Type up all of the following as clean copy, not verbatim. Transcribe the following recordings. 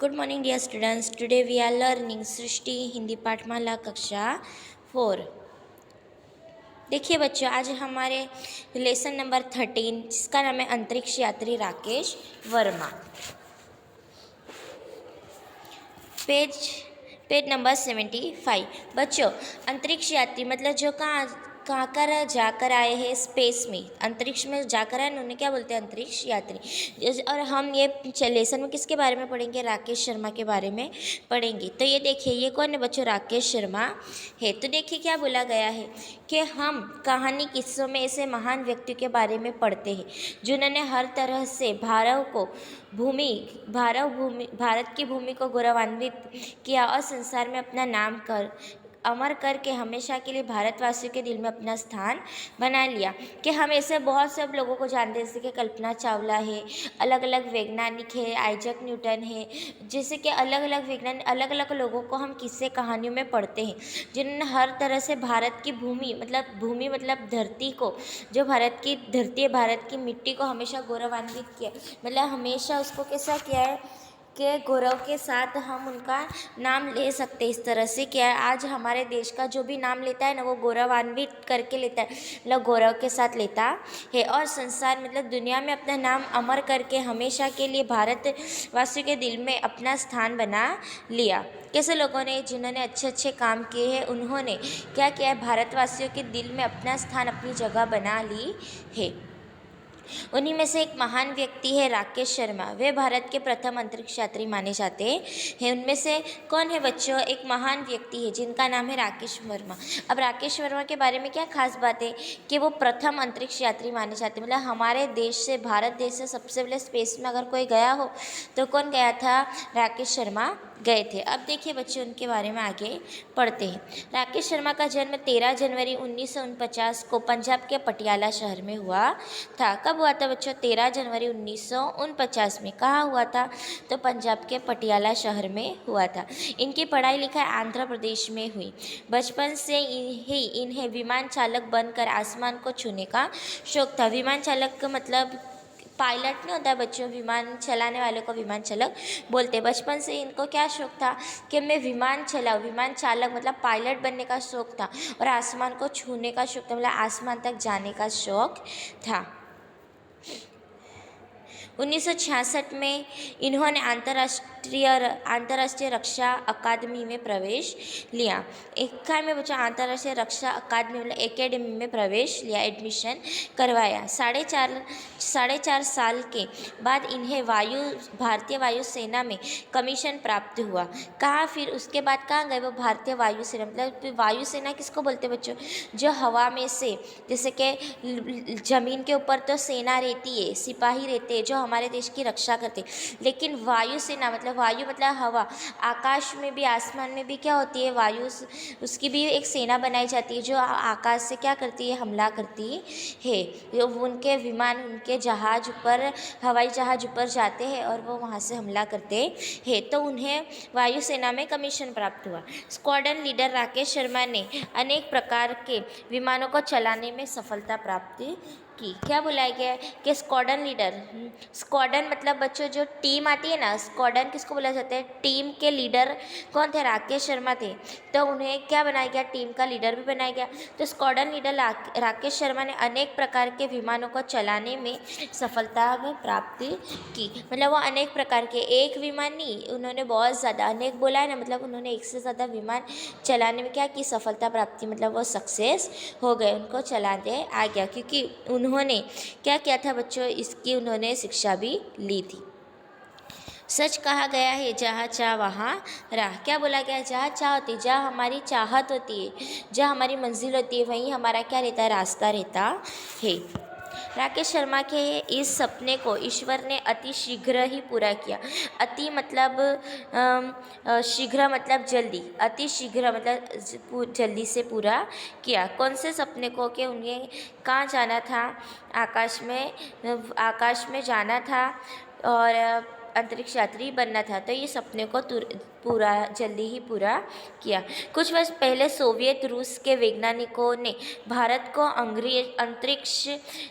Good morning dear students. Today we are learning Srishti Hindi Pathmala कक्षा 4। देखिए बच्चों, आज हमारे लेसन नंबर 13 जिसका नाम है अंतरिक्ष यात्री Rakesh Verma. Page page number 75। बच्चों, अंतरिक्ष यात्री मतलब जो कहाँ कर जाकर आए हैं स्पेस में, अंतरिक्ष में जाकर आए, उन्हें क्या बोलते हैं? अंतरिक्ष यात्री। और हम ये लेसन में किसके बारे में पढ़ेंगे? राकेश शर्मा के बारे में पढ़ेंगे। तो ये देखिए, ये कौन है बच्चों? राकेश शर्मा है। तो देखिए क्या बोला गया है कि हम कहानी किस्सों में ऐसे महान व्यक्तियों के बारे में पढ़ते हैं जिन्होंने हर तरह से भारत की भूमि को गौरवान्वित किया और संसार में अपना नाम अमर करके हमेशा के लिए भारतवासियों के दिल में अपना स्थान बना लिया। कि हम ऐसे बहुत सब लोगों को जानते हैं, जैसे कि कल्पना चावला है, अलग अलग वैज्ञानिक है, आइजैक न्यूटन है, जैसे कि अलग अलग वैज्ञानिक, अलग अलग लोगों को हम किस्से कहानियों में पढ़ते हैं जिन्होंने हर तरह से भारत की भूमि मतलब धरती को, जो भारत की धरती है, भारत की मिट्टी को हमेशा गौरवान्वित किया, मतलब हमेशा उसको कैसा किया है के गौरव के साथ हम उनका नाम ले सकते हैं। इस तरह से क्या है, आज हमारे देश का जो भी नाम लेता है ना, वो गौरवान्वित करके लेता है, मतलब गौरव के साथ लेता है। और संसार मतलब दुनिया में अपना नाम अमर करके हमेशा के लिए भारतवासियों के दिल में अपना स्थान बना लिया। कैसे लोगों ने, जिन्होंने अच्छे अच्छे काम किए हैं, उन्होंने क्या किया है? भारतवासियों के दिल में अपना स्थान, अपनी जगह बना ली है। उन्हीं में से एक महान व्यक्ति है राकेश शर्मा। वे भारत के प्रथम अंतरिक्ष यात्री माने जाते हैं। उनमें से कौन है बच्चों? एक महान व्यक्ति है जिनका नाम है राकेश वर्मा। अब राकेश वर्मा के बारे में क्या खास बात है कि वो प्रथम अंतरिक्ष यात्री माने जाते हैं। मतलब हमारे देश से, भारत देश से सबसे पहले स्पेस में अगर कोई गया हो तो कौन गया था? राकेश शर्मा गए थे। अब देखिए बच्चों, उनके बारे में आगे पढ़ते हैं। राकेश शर्मा का जन्म 13 जनवरी 1949 को पंजाब के पटियाला शहर में हुआ था। कब हुआ था बच्चों? 13 जनवरी 1949 में। कहाँ हुआ था? तो पंजाब के पटियाला शहर में हुआ था। इनकी पढ़ाई लिखाई आंध्र प्रदेश में हुई। बचपन से ही इन्हें विमान चालक बनकर आसमान को छूने का शौक था। विमान चालक का मतलब पायलट नहीं होता है बच्चों, विमान चलाने वाले को विमान चालक बोलते हैं। बचपन से इनको क्या शौक था कि मैं विमान चलाऊँ, विमान चालक मतलब पायलट बनने का शौक था, और आसमान को छूने का शौक था, मतलब आसमान तक जाने का शौक था। 1966 में इन्होंने अंतर्राष्ट्रीय रक्षा अकादमी में प्रवेश लिया। इक्का में बच्चा अंतर्राष्ट्रीय रक्षा अकादमी मतलब एकेडमी में प्रवेश लिया, एडमिशन करवाया। साढ़े चार साल के बाद इन्हें भारतीय वायुसेना में कमीशन प्राप्त हुआ। कहाँ फिर उसके बाद कहाँ गए वो? भारतीय वायुसेना। मतलब वायुसेना किसको बोलते हैं बच्चों? जो हवा में से, जैसे कि जमीन के ऊपर तो सेना रहती है, सिपाही रहते हैं जो हमारे देश की रक्षा करते हैं, लेकिन वायुसेना मतलब वायु मतलब हवा, आकाश में भी, आसमान में भी क्या होती है? वायु, उसकी भी एक सेना बनाई जाती है जो आकाश से क्या करती है? हमला करती है। उनके विमान, उनके जहाज ऊपर, हवाई जहाज ऊपर जाते हैं और वो वहाँ से हमला करते हैं। तो उन्हें वायुसेना में कमीशन प्राप्त हुआ। स्क्वाड्रन लीडर राकेश शर्मा ने अनेक प्रकार के विमानों को चलाने में सफलता प्राप्त की। क्या बुलाया गया है कि स्क्वाड्रन लीडर, स्क्वाड्रन मतलब बच्चों जो टीम आती है ना, स्क्वाड्रन किसको बोला जाता है? टीम के लीडर कौन थे? राकेश शर्मा थे। तो उन्हें क्या बनाया गया? टीम का लीडर भी बनाया गया। तो स्क्वाड्रन लीडर राकेश शर्मा ने अनेक प्रकार के विमानों को चलाने में सफलता में प्राप्ति की। मतलब वो अनेक प्रकार के, एक विमान नहीं, उन्होंने बहुत ज़्यादा, अनेक बोला है ना, मतलब उन्होंने एक से ज़्यादा विमान चलाने में क्या की? सफलता प्राप्ति, मतलब वो सक्सेस हो गए, उनको चलाने आ गया, क्योंकि उन्होंने क्या किया था बच्चों? इसकी उन्होंने शिक्षा भी ली थी। सच कहा गया है, जहाँ चाह वहाँ राह। क्या बोला गया है? जहाँ चाह होती, जहाँ हमारी चाहत होती है, जहाँ हमारी मंजिल होती है, वहीं हमारा क्या रहता है? रास्ता रहता है। राकेश शर्मा के इस सपने को ईश्वर ने अति शीघ्र ही पूरा किया। अति मतलब शीघ्र मतलब जल्दी, अति शीघ्र मतलब जल्दी से पूरा किया। कौन से सपने को? कि उन्हें कहाँ जाना था? आकाश में जाना था, और अंतरिक्ष यात्री बनना था, तो ये सपने को पूरा जल्दी ही पूरा किया। कुछ वर्ष पहले सोवियत रूस के वैज्ञानिकों ने भारत को अंतरिक्ष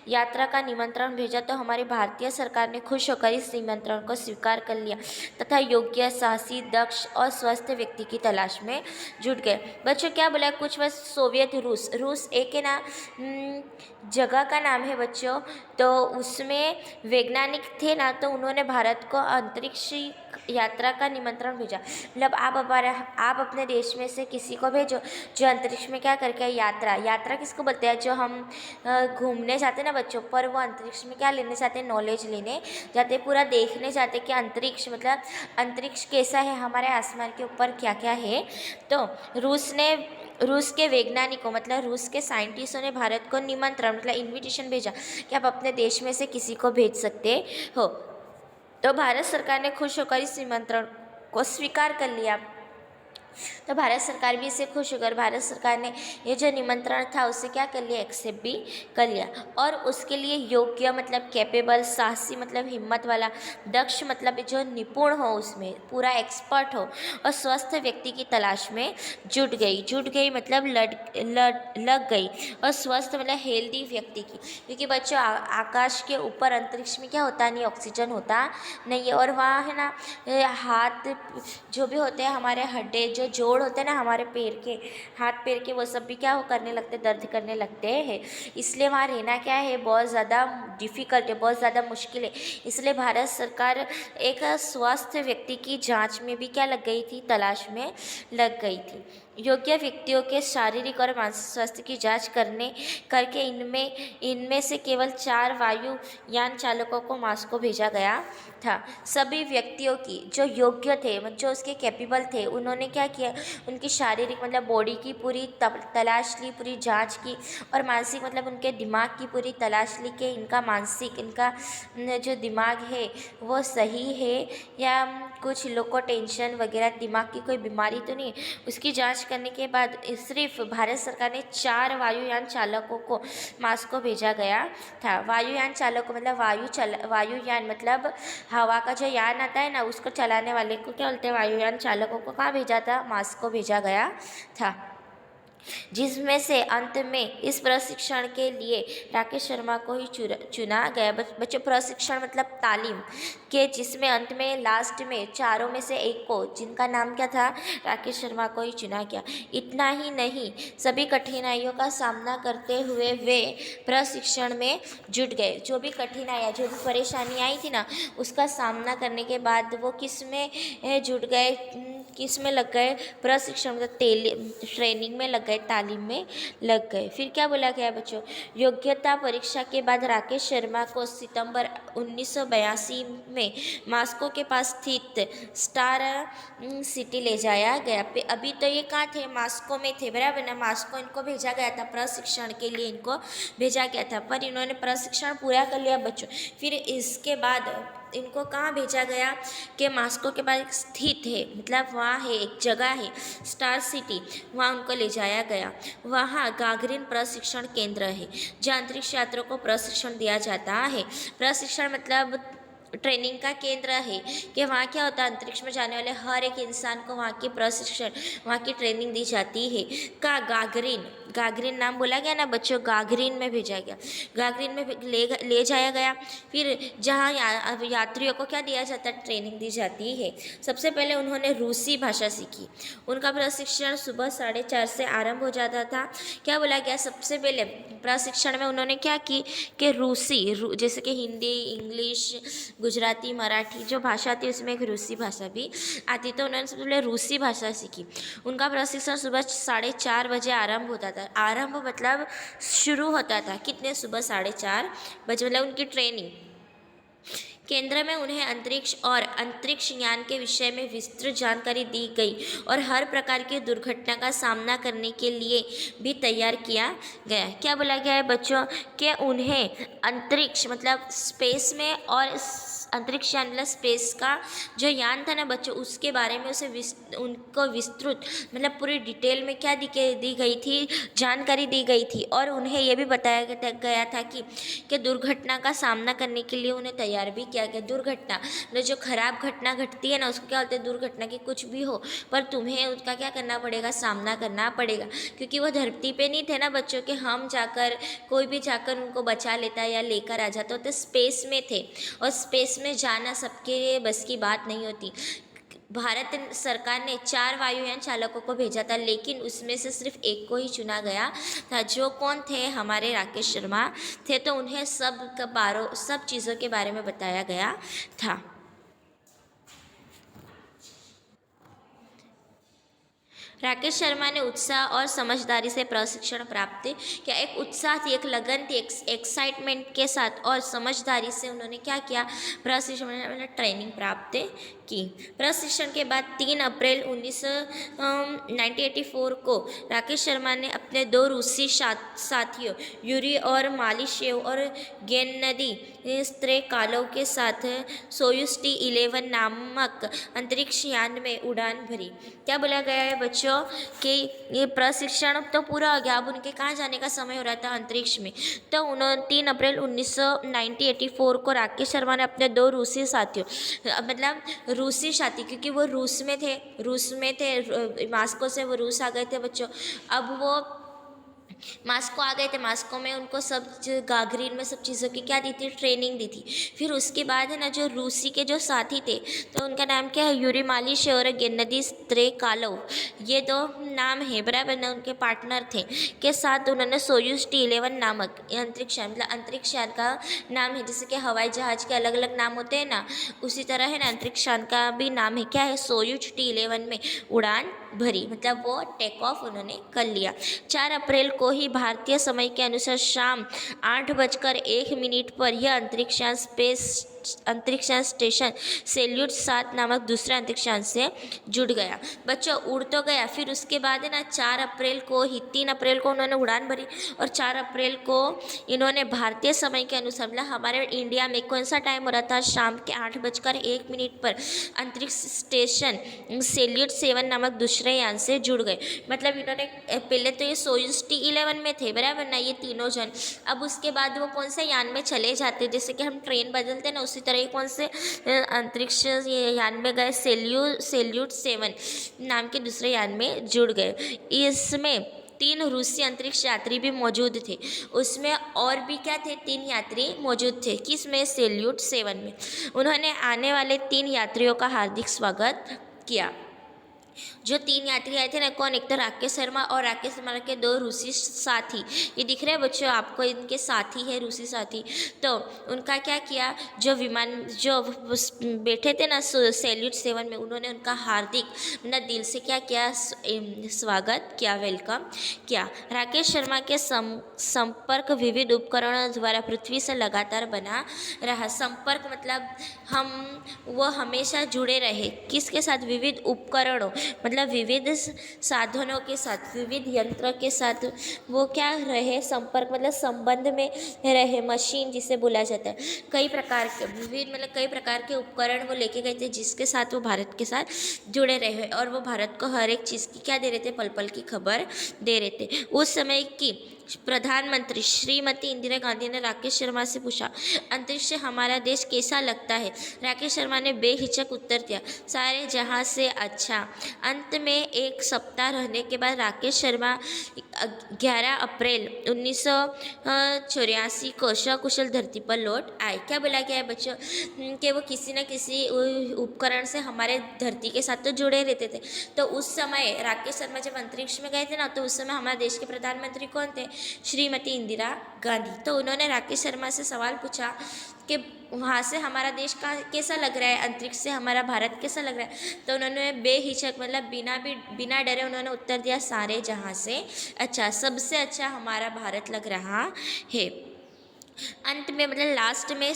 यात्रा का निमंत्रण भेजा, तो हमारी भारतीय सरकार ने खुश होकर इस निमंत्रण को स्वीकार कर लिया तथा योग्य, साहसी, दक्ष और स्वस्थ व्यक्ति की तलाश में जुट गए। बच्चों क्या बोला, कुछ वर्ष सोवियत रूस एक है ना जगह का नाम है बच्चों, तो उसमें वैज्ञानिक थे ना, तो उन्होंने भारत को अंतरिक्ष यात्रा का निमंत्रण भेजा। मतलब आप अपने देश में से किसी को भेजो जो अंतरिक्ष में क्या करके यात्रा किसको बोलते हैं, जो हम घूमने जाते हैं ना बच्चों, पर वो अंतरिक्ष में क्या लेने जाते हैं, नॉलेज लेने जाते, पूरा देखने जाते कि अंतरिक्ष मतलब अंतरिक्ष कैसा है, हमारे आसमान के ऊपर क्या क्या है। तो रूस के वैज्ञानिकों मतलब रूस के साइंटिस्टों ने भारत को निमंत्रण मतलब इन्विटेशन भेजा कि आप अपने देश में से किसी को भेज सकते हो। तो भारत सरकार ने खुश होकर इस निमंत्रण को स्वीकार कर लिया। तो भारत सरकार भी इससे खुश होकर भारत सरकार ने ये जो निमंत्रण था उसे क्या कर लिया, एक्सेप्ट भी कर लिया। और उसके लिए योग्य मतलब कैपेबल, साहसी मतलब हिम्मत वाला, दक्ष मतलब जो निपुण हो, उसमें पूरा एक्सपर्ट हो, और स्वस्थ व्यक्ति की तलाश में जुट गई मतलब लग गई। और स्वस्थ मतलब हेल्दी व्यक्ति की, क्योंकि बच्चों आकाश के ऊपर अंतरिक्ष में क्या होता नहीं, ऑक्सीजन होता नहीं है। और वहाँ है ना हाथ जो भी होते हैं, हमारे हड्डे जो जोड़ होते हैं ना हमारे पैर के, हाथ पैर के, वो सब भी क्या हो करने लगते, दर्द करने लगते हैं। इसलिए वहाँ रहना क्या है, बहुत ज़्यादा डिफ़िकल्ट है, बहुत ज़्यादा मुश्किल है। इसलिए भारत सरकार एक स्वस्थ व्यक्ति की जांच में भी क्या लग गई थी, तलाश में लग गई थी। योग्य व्यक्तियों के शारीरिक और मानसिक स्वास्थ्य की जांच करके इनमें से केवल 4 वायुयान चालकों को मॉस्को भेजा गया था। सभी व्यक्तियों की जो योग्य थे, जो उसके कैपेबल थे, उन्होंने क्या किया, उनकी शारीरिक मतलब बॉडी की पूरी तलाश ली, पूरी जांच की, और मानसिक मतलब उनके दिमाग की पूरी तलाश ली कि इनका जो दिमाग है वो सही है या कुछ लोग को टेंशन वगैरह दिमाग की कोई बीमारी तो नहीं। उसकी जांच करने के बाद सिर्फ भारत सरकार ने 4 वायुयान चालकों को मॉस्को भेजा गया था। वायुयान चालकों मतलब वायुयान मतलब हवा का जो यान आता है ना, उसको चलाने वाले को क्या बोलते हैं, वायुयान चालकों को कहाँ भेजा था, मॉस्को भेजा गया था। जिसमें से अंत में इस प्रशिक्षण के लिए राकेश शर्मा को ही चुना गया। बच्चों प्रशिक्षण मतलब तालीम के, जिसमें अंत में लास्ट में चारों में से एक को, जिनका नाम क्या था, राकेश शर्मा को ही चुना गया। इतना ही नहीं, सभी कठिनाइयों का सामना करते हुए वे प्रशिक्षण में जुट गए। जो भी कठिनाइयाँ, जो भी परेशानी आई थी ना, उसका सामना करने के बाद वो किस में जुट गए, किस में लग गए, प्रशिक्षण मतलब ट्रेनिंग में लग गए, तालीम में लग गए। फिर क्या बोला गया बच्चों, योग्यता परीक्षा के बाद राकेश शर्मा को सितंबर 1982 में मॉस्को के पास स्थित स्टार सिटी ले जाया गया। अभी तो ये कहाँ थे, मॉस्को में थे, बराबर ना। मॉस्को इनको भेजा गया था प्रशिक्षण के लिए, इनको भेजा गया था, पर इन्होंने प्रशिक्षण पूरा कर लिया बच्चों। फिर इसके बाद इनको कहाँ भेजा गया कि मॉस्को के पास स्थित है, मतलब वहाँ है एक जगह है स्टार सिटी, वहाँ उनको ले जाया गया। वहाँ गागरिन प्रशिक्षण केंद्र है, जहाँ अंतरिक्ष यात्रियों को प्रशिक्षण दिया जाता है। प्रशिक्षण मतलब ट्रेनिंग का केंद्र है कि वहाँ क्या होता है, अंतरिक्ष में जाने वाले हर एक इंसान को वहाँ की प्रशिक्षण, वहाँ की ट्रेनिंग दी जाती है। गागरिन नाम बोला गया ना बच्चों, गागरिन में भेजा गया, गागरिन में ले जाया गया। फिर जहाँ यात्रियों को क्या दिया जाता है, ट्रेनिंग दी जाती है। सबसे पहले उन्होंने रूसी भाषा सीखी। उनका प्रशिक्षण सुबह 4:30 से आरंभ हो जाता था। क्या बोला गया, सबसे पहले प्रशिक्षण में उन्होंने क्या की कि रूसी जैसे कि हिंदी, इंग्लिश, गुजराती, मराठी जो भाषा थी उसमें एक रूसी भाषा भी आती, तो उन्होंने सबसे पहले रूसी भाषा सीखी। उनका प्रशिक्षण सुबह 4:30 बजे आरंभ होता था। आरंभ मतलब शुरू होता था कितने, सुबह 4:30 बजे, मतलब उनकी ट्रेनिंग। केंद्र में उन्हें अंतरिक्ष और अंतरिक्ष यान के विषय में विस्तृत जानकारी दी गई और हर प्रकार की दुर्घटना का सामना करने के लिए भी तैयार किया गया। क्या बोला गया है बच्चों कि उन्हें अंतरिक्ष मतलब स्पेस में और अंतरिक्ष यान मतलब स्पेस का जो यान था ना बच्चों, उसके बारे में उनको विस्तृत मतलब पूरी डिटेल में क्या दी गई थी, जानकारी दी गई थी। और उन्हें यह भी बताया गया था कि दुर्घटना का सामना करने के लिए उन्हें तैयार भी किया गया। दुर्घटना मतलब जो खराब घटना घटती है ना, उसको क्या बोलते हैं, दुर्घटना की। कुछ भी हो पर तुम्हें उसका क्या करना पड़ेगा, सामना करना पड़ेगा, क्योंकि वो धरती पे नहीं थे ना बच्चों के हम जाकर कोई भी जाकर उनको बचा लेता या लेकर आ जाता, तो स्पेस में थे और स्पेस में जाना सबके बस की बात नहीं होती। भारत सरकार ने 4 वायुयान चालकों को भेजा था, लेकिन उसमें से सिर्फ एक को ही चुना गया था, जो कौन थे, हमारे राकेश शर्मा थे। तो उन्हें सब चीज़ों के बारे में बताया गया था। राकेश शर्मा ने उत्साह और समझदारी से प्रशिक्षण प्राप्त किया। एक उत्साह थी, एक लगन थी, एक एक्साइटमेंट के साथ और समझदारी से उन्होंने क्या किया, प्रशिक्षण मतलब ट्रेनिंग प्राप्त की। प्रशिक्षण के बाद 3 अप्रैल 1984 को राकेश शर्मा ने अपने 2 रूसी साथियों यूरी और मालिशेव और गेन्नदी स्त्रेकालोव के साथ सोयुज T-11 नामक अंतरिक्ष यान में उड़ान भरी। क्या बोला गया है बच्चों कि ये प्रशिक्षण तो पूरा हो गया, अब उनके कहाँ जाने का समय हो रहा था, अंतरिक्ष में। तो 3 अप्रैल 1984 को राकेश शर्मा ने अपने 2 रूसी साथियों मतलब रूसी साथी, क्योंकि वो रूस में थे, मास्को से वो रूस आ गए थे बच्चों। अब वो मास्को आ गए थे, मास्को में उनको सब गागरीन में सब चीज़ों की क्या दी थी, ट्रेनिंग दी थी। फिर उसके बाद है ना जो रूसी के जो साथी थे, तो उनका नाम क्या है, यूरी मालिश और गेन्नदी स्त्रेकालोव, ये 2 नाम है बराबर ना, उनके पार्टनर थे। के साथ उन्होंने सोयुज T-11 नामक अंतरिक्ष यान मतलब अंतरिक्ष यान का नाम है, जैसे कि हवाई जहाज के अलग अलग नाम होते हैं ना, उसी तरह है ना अंतरिक्ष यान का भी नाम है, क्या है, सोयुज T-11 में उड़ान भरी, मतलब वो टेक ऑफ उन्होंने कर लिया। 4 अप्रैल को ही भारतीय समय के अनुसार शाम 8:01 पर यह अंतरिक्ष यान स्टेशन सेल्यूट 7 नामक दूसरे अंतरिक्ष यान से जुड़ गया। बच्चों उड़ तो गया, फिर उसके बाद है ना 4 अप्रैल को ही 3 अप्रैल को उन्होंने उड़ान भरी और 4 अप्रैल को इन्होंने भारतीय समय के अनुसार मतलब हमारे इंडिया में कौन सा टाइम हो रहा था, शाम के 8:01 पर अंतरिक्ष स्टेशन सेल्यूट 7 नामक दूसरे यान से जुड़ गए। मतलब इन्होंने पहले तो ये सोयुज T-11 में थे बराबर ना, ये तीनों जन। अब उसके बाद वो कौन से यान में चले जाते, जैसे कि हम ट्रेन बदलते ना, उसी तरह ये कौन से अंतरिक्ष यान में गए, सेल्यूट 7 नाम के दूसरे यान में जुड़ गए। इसमें 3 रूसी अंतरिक्ष यात्री भी मौजूद थे, उसमें और भी क्या थे, 3 यात्री मौजूद थे, किसमें, सेल्यूट 7 में। उन्होंने आने वाले 3 यात्रियों का हार्दिक स्वागत किया। जो 3 यात्री आए थे ना, कौन, एक तो राकेश शर्मा और राकेश शर्मा के 2 रूसी साथी, ये दिख रहे हैं बच्चों आपको, इनके साथी है रूसी साथी। तो उनका क्या किया, जो विमान जो बैठे थे ना सेल्यूट 7 में, उन्होंने उनका हार्दिक मतलब दिल से क्या किया, स्वागत किया, वेलकम किया। राकेश शर्मा के संपर्क विविध उपकरणों द्वारा पृथ्वी से लगातार बना रहा। संपर्क मतलब वो हमेशा जुड़े रहे, किसके साथ, विविध उपकरणों मतलब विविध साधनों के साथ, विविध यंत्र के साथ वो क्या रहे, संपर्क मतलब संबंध में रहे, मशीन जिसे बोला जाता है। कई प्रकार के विविध मतलब कई प्रकार के उपकरण वो लेके गए थे, जिसके साथ वो भारत के साथ जुड़े रहे और वो भारत को हर एक चीज़ की क्या दे रहे थे, पल पल की खबर दे रहे थे। उस समय की प्रधानमंत्री श्रीमती इंदिरा गांधी ने राकेश शर्मा से पूछा, अंतरिक्ष से हमारा देश कैसा लगता है। राकेश शर्मा ने बेहिचक उत्तर दिया, सारे जहां से अच्छा। अंत में 1 सप्ताह रहने के बाद राकेश शर्मा 11 अप्रैल 1984 को सकुशल धरती पर लौट आए। क्या बोला गया है बच्चों, कि वो किसी न किसी उपकरण से हमारे धरती के साथ तो जुड़े रहते थे। तो उस समय राकेश शर्मा जब अंतरिक्ष में गए थे ना, तो उस समय हमारे देश के प्रधानमंत्री कौन थे, श्रीमती इंदिरा गांधी। तो उन्होंने राकेश शर्मा से सवाल पूछा कि वहाँ से हमारा देश का कैसा लग रहा है, अंतरिक्ष से हमारा भारत कैसा लग रहा है। तो उन्होंने बेहिचक मतलब बिना डरे उन्होंने उत्तर दिया, सारे जहाँ से अच्छा, सबसे अच्छा हमारा भारत लग रहा है। अंत में मतलब लास्ट में एक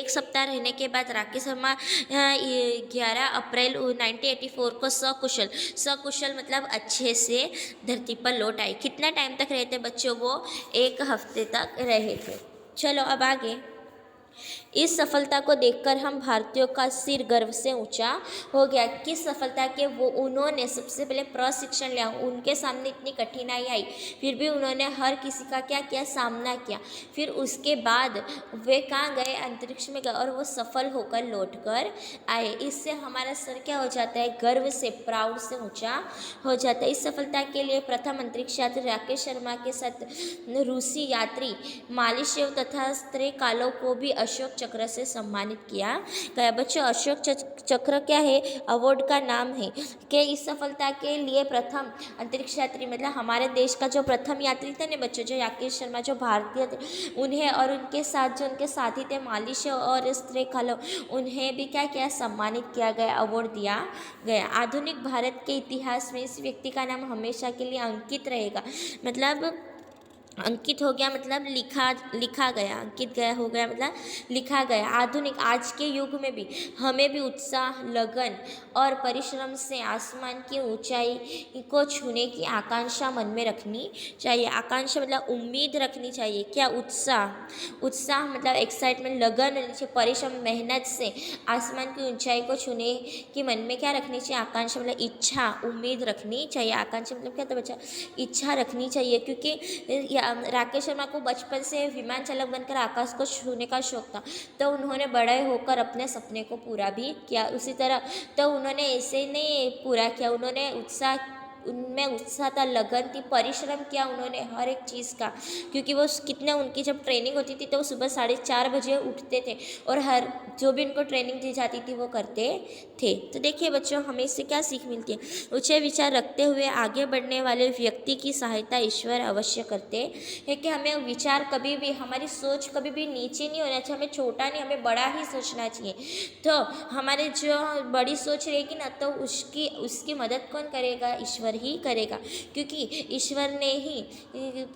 सप्ताह रहने के बाद राकेश शर्मा 11 अप्रैल 1984 को सकुशल मतलब अच्छे से धरती पर लौट आए। कितना टाइम तक रहे थे बच्चों, वो 1 हफ्ते तक रहे थे। चलो अब आगे, इस सफलता को देखकर हम भारतीयों का सिर गर्व से ऊंचा हो गया। किस सफलता के वो उन्होंने सबसे पहले प्रशिक्षण लिया, उनके सामने इतनी कठिनाई आई फिर भी उन्होंने हर किसी का क्या किया, सामना किया। फिर उसके बाद वे कहाँ गए, अंतरिक्ष में गए और वो सफल होकर लौट कर आए। इससे हमारा सर क्या हो जाता है, गर्व से, प्राउड से ऊंचा हो जाता है। इस सफलता के लिए प्रथम अंतरिक्ष यात्री राकेश शर्मा के साथ रूसी यात्री मालिशेव तथा स्त्रेकालोव को भी अशोक चक्र से सम्मानित किया गया। बच्चों, अशोक चक्र क्या है, अवार्ड का नाम है कि इस सफलता के लिए प्रथम अंतरिक्ष यात्री मतलब हमारे देश का जो प्रथम यात्री थे ना बच्चों, जो राकेश शर्मा जो भारतीय थे, उन्हें और उनके साथ जो उनके साथी थे मालिशेव और स्त्रेकालोव, उन्हें भी क्या किया, सम्मानित किया गया, अवार्ड दिया गया। आधुनिक भारत के इतिहास में इस व्यक्ति का नाम हमेशा के लिए अंकित रहेगा। मतलब अंकित हो गया मतलब लिखा गया, अंकित गया हो गया मतलब लिखा गया। आधुनिक आज के युग में भी हमें भी उत्साह, लगन और परिश्रम से आसमान की ऊंचाई को छूने की आकांक्षा मन में रखनी चाहिए। आकांक्षा मतलब उम्मीद रखनी चाहिए। क्या, उत्साह मतलब एक्साइटमेंट, लगन रहनी चाहिए, परिश्रम, मेहनत से आसमान की ऊंचाई को छूने की मन में क्या रखनी चाहिए, आकांक्षा मतलब इच्छा, उम्मीद रखनी चाहिए। आकांक्षा मतलब क्या था बच्चा, इच्छा रखनी चाहिए। क्योंकि राकेश शर्मा को बचपन से विमान चालक बनकर आकाश को छूने का शौक था, तो उन्होंने बड़े होकर अपने सपने को पूरा भी किया। उसी तरह तो उन्होंने ऐसे नहीं पूरा किया, उन्होंने उनमें उत्साह था, लगन थी, परिश्रम किया उन्होंने हर एक चीज़ का। क्योंकि वो कितने उनकी जब ट्रेनिंग होती थी तो वो सुबह 4:30 बजे उठते थे और हर जो भी उनको ट्रेनिंग दी जाती थी वो करते थे। तो देखिए बच्चों, हमें इससे क्या सीख मिलती है, ऊंचे विचार रखते हुए आगे बढ़ने वाले व्यक्ति की सहायता ईश्वर अवश्य करते हैं। कि हमें विचार कभी भी, हमारी सोच कभी भी नीचे नहीं होना चाहिए, हमें छोटा नहीं, हमें बड़ा ही सोचना चाहिए। तो हमारे जो बड़ी सोच रहेगी ना, तो उसकी मदद कौन करेगा, ईश्वर ही करेगा। क्योंकि ईश्वर ने ही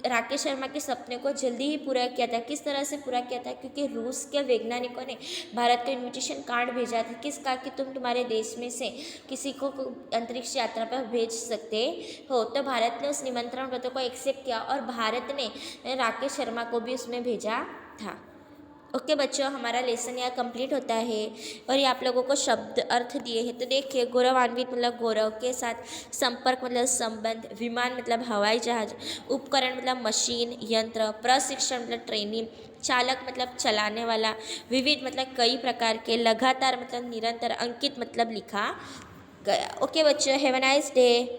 राकेश शर्मा के सपने को जल्दी ही पूरा किया था। किस तरह से पूरा किया था, क्योंकि रूस के वैज्ञानिकों ने भारत को इन्विटेशन कार्ड भेजा था, किसका, कि तुम तुम्हारे देश में से किसी को अंतरिक्ष यात्रा पर भेज सकते हो। तो भारत ने उस निमंत्रण पत्र को एक्सेप्ट किया और भारत ने राकेश शर्मा को भी उसमें भेजा था। ओके बच्चों, हमारा लेसन यहाँ कंप्लीट होता है और ये आप लोगों को शब्द अर्थ दिए हैं। तो देखिए, गौरवान्वित मतलब गौरव के साथ, संपर्क मतलब संबंध, विमान मतलब हवाई जहाज, उपकरण मतलब मशीन, यंत्र, प्रशिक्षण मतलब ट्रेनिंग, चालक मतलब चलाने वाला, विविध मतलब कई प्रकार के, लगातार मतलब निरंतर, अंकित मतलब लिखा गया। ओके बच्चों, हैव अ नाइस डे।